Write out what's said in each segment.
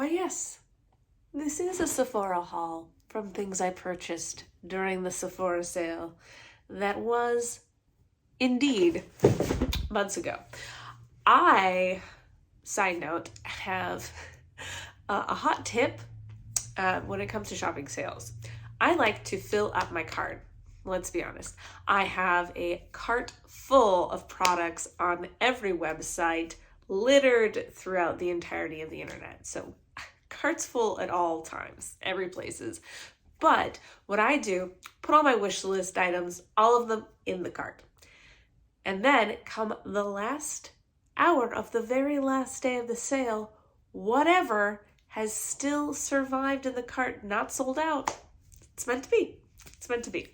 Why, yes, this is a Sephora haul from things I purchased during the Sephora sale that was indeed months ago. Side note, have a hot tip when it comes to shopping sales. I like to fill up my cart. Let's be honest. I have a cart full of products on every website, littered throughout the entirety of the internet. So cart's full at all times, every places. But what I do, put all my wish list items, all of them in the cart. And then come the last hour of the very last day of the sale, whatever has still survived in the cart, not sold out. It's meant to be. It's meant to be.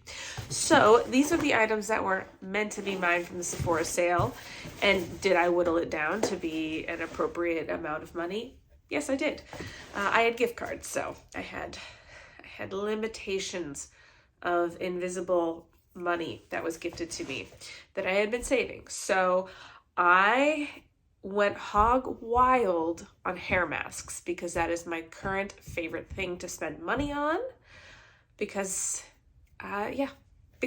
So these are the items that were meant to be mine from the Sephora sale. And did I whittle it down to be an appropriate amount of money? Yes, I did. I had gift cards, so I had limitations of invisible money that was gifted to me that I had been saving. So I went hog wild on hair masks because that is my current favorite thing to spend money on because I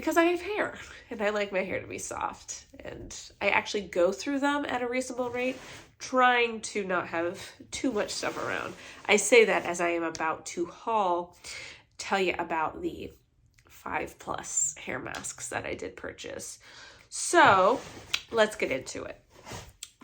have hair and I like my hair to be soft, and I actually go through them at a reasonable rate, trying to not have too much stuff around. I say that as I am about to tell you about the 5+ hair masks that I did purchase. So let's get into it.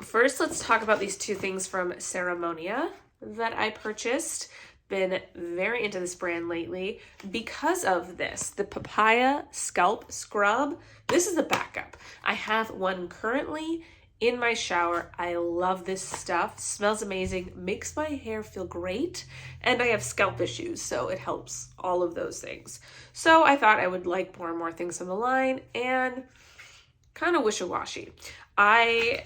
First, let's talk about these two things from Ceremonia that I purchased. Been very into this brand lately because of this. The Papaya Scalp Scrub. This is the backup. I have one currently in my shower. I love this stuff. Smells amazing. Makes my hair feel great. And I have scalp issues, so it helps all of those things. So I thought I would like more and more things on the line, and kind of wishy-washy. I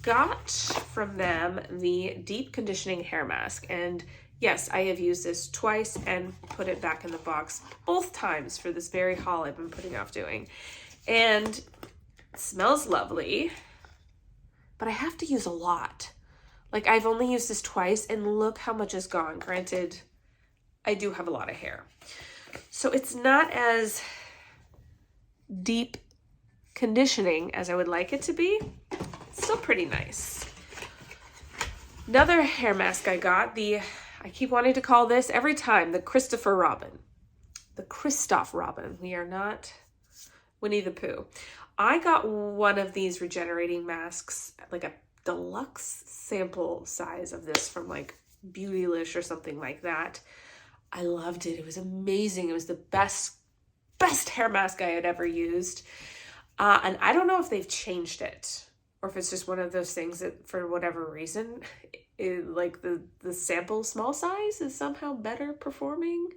got from them the deep conditioning hair mask, and yes, I have used this twice and put it back in the box both times for this very haul I've been putting off doing. And it smells lovely, but I have to use a lot. Like, I've only used this twice and look how much is gone. Granted, I do have a lot of hair. So it's not as deep conditioning as I would like it to be. It's still pretty nice. Another hair mask I got, I keep wanting to call this every time the Christopher Robin. The Christophe Robin. We are not Winnie the Pooh. I got one of these regenerating masks, like a deluxe sample size of this from like Beautylish or something like that. I loved it. It was amazing. It was the best hair mask I had ever used. And I don't know if they've changed it or if it's just one of those things that for whatever reason, like the sample small size is somehow better performing.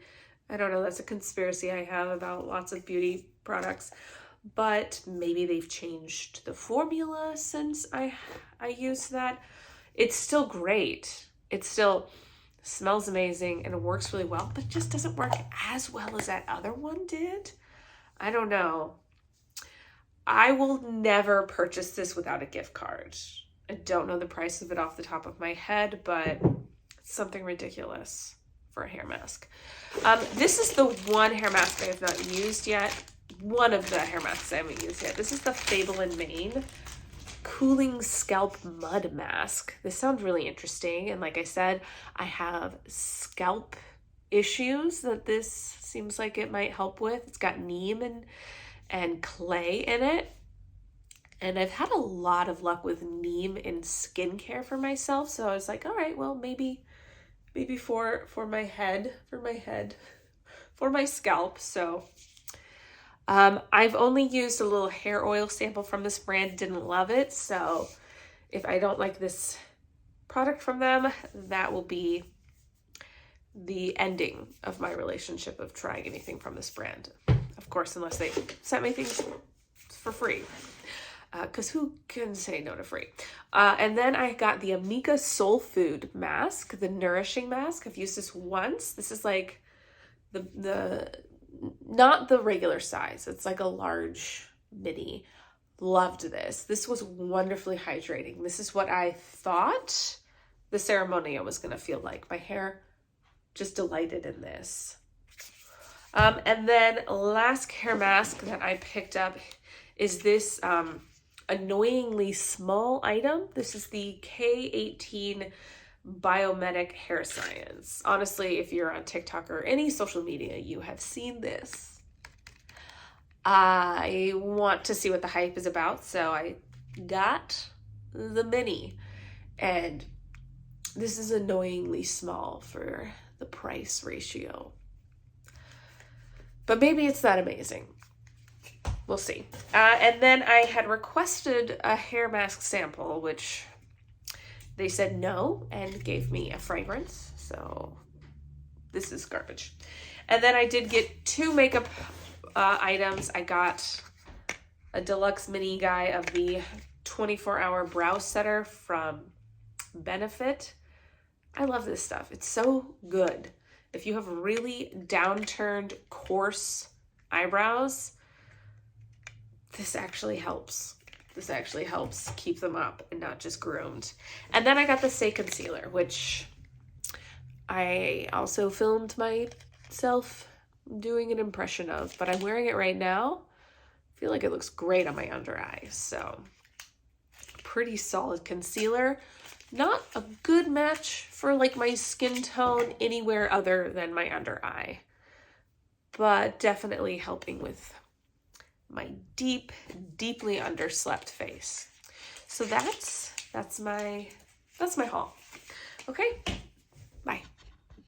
I don't know. That's a conspiracy I have about lots of beauty products, but maybe they've changed the formula since I used that. It's still great. It still smells amazing and it works really well, but just doesn't work as well as that other one did. I don't know. I will never purchase this without a gift card. I don't know the price of it off the top of my head, but it's something ridiculous for a hair mask. This is the one hair mask I have not used yet. One of the hair masks I haven't used yet. This is the Fable in Maine Cooling Scalp Mud Mask. This sounds really interesting. And like I said, I have scalp issues that this seems like it might help with. It's got neem and clay in it. And I've had a lot of luck with neem in skincare for myself. So I was like, all right, well, maybe for my scalp. So I've only used a little hair oil sample from this brand, didn't love it. So if I don't like this product from them, that will be the ending of my relationship of trying anything from this brand. Of course, unless they sent me things for free. Because who can say no to free? And then I got the Amika Soulfood mask, the Nourishing mask. I've used this once. This is like the not the regular size. It's like a large mini. Loved this. This was wonderfully hydrating. This is what I thought the Ceremonia was going to feel like. My hair just delighted in this. And then last hair mask that I picked up is this annoyingly small item. This is the K18 Biomimetic Hairscience. Honestly, if you're on TikTok or any social media, you have seen this. I want to see what the hype is about, so I got the mini. And this is annoyingly small for the price ratio. But maybe it's that amazing. We'll see. And then I had requested a hair mask sample, which they said no and gave me a fragrance. So this is garbage. And then I did get 2 makeup items. I got a deluxe mini guy of the 24-hour brow setter from Benefit. I love this stuff. It's so good. If you have really downturned, coarse eyebrows, this actually helps. This actually helps keep them up and not just groomed. And then I got the Saie concealer, which I also filmed myself doing an impression of, but I'm wearing it right now. I feel like it looks great on my under eye. So pretty solid concealer. Not a good match for like my skin tone anywhere other than my under eye, but definitely helping with my deeply underslept face. So that's my haul. Okay, bye.